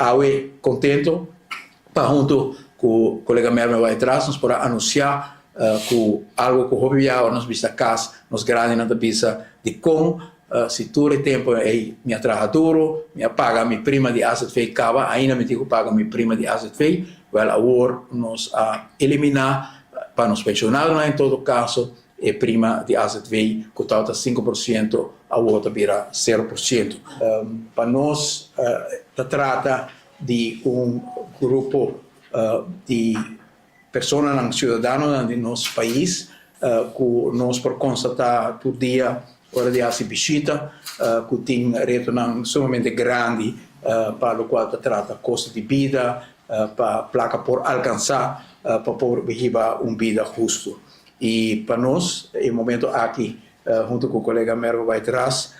awe contento para junto com o colega Mervin vai atrás nos para anunciar com algo que o já nos vista casa nos grande na visa de com se todo o tempo é minha trabalhadora minha paga minha prima de asset fee cava ainda me digo paga minha prima de asset fee well agora nos eliminar para nos pensionados em todo caso e prima de asset fee que está 5% a outra vira 0%. Para nós trata de grupo de pessoas cidadãos de nosso país que nós por constatar por dia hora de essa visita que tem retorno sumamente grande para o qual trata custo de vida para placa por alcançar para poder viver vida justo e para nós em momento aqui junto com o colega Mervo vai atrás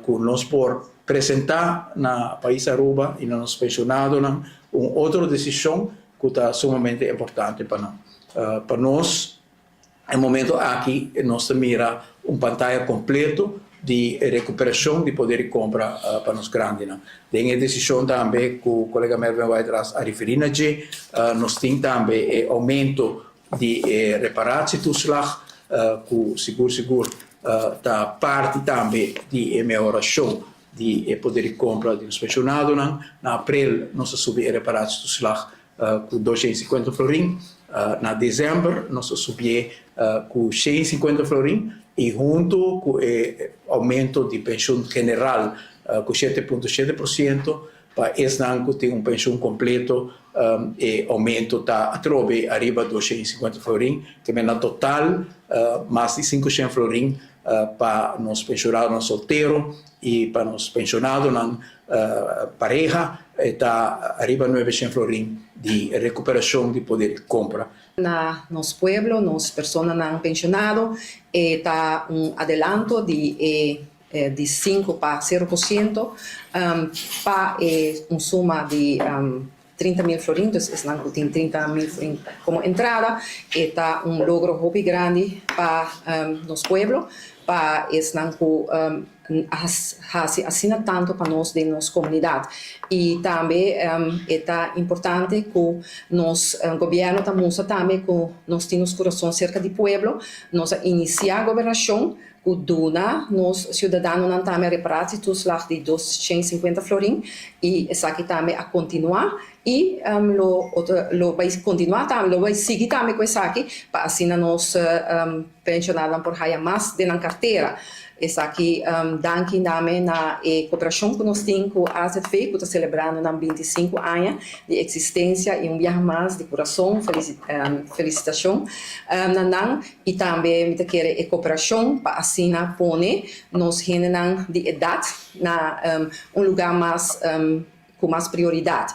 que nós por apresentar na país Aruba e nos pensionados uma outra decisão que está sumamente importante para nós. Em momento aqui nós mira pantalla completo de recuperação de poder de compra para nós grandes. Tem a decisão também que o colega Mervin vai atrás a referir nós temos também aumento de reparatietoeslag que seguro da parte também de melhoração de poder de compra dos pensionados. Na abril, nós subimos a reparatietoeslag com 250 florim. Na dezembro, nós subimos com 150 florim. E junto com o aumento de pensão general com 7,7%, para esse ano tem pensão completo e aumento está a trove arriba de 250 florim, que na total mais de 500 florim para nos pensionados solteiros e para nos pensionados na pareja está arriba de 900 florim de recuperação de poder de compra. Na nosso pueblo, nos pessoas não pensionado está adelanto de 5 para 0% para suma de 30.000 florins, então tem 30.000 florins como entrada, está logro muito grande para nosso pueblo, para assina tanto para nós de nossa comunidade. E também é importante que nosso governo também que nós temos coração cerca do pueblo, nós iniciar a governação que dona nos cidadãos também reparatietoeslag de 250 florim e essa aqui também a continuar e lo vai continuar também, lo vai seguir também com essa aqui para assim nós pensionados por haya mais de na carteira. Essa aqui, daqui também na cooperação que nós temos com a AZF, que está celebrando 25 anos de existência e viagem mais de coração, felicitação. E também me quer a cooperação para assim pôr nos gêneros de idade na lugar mais com mais prioridade.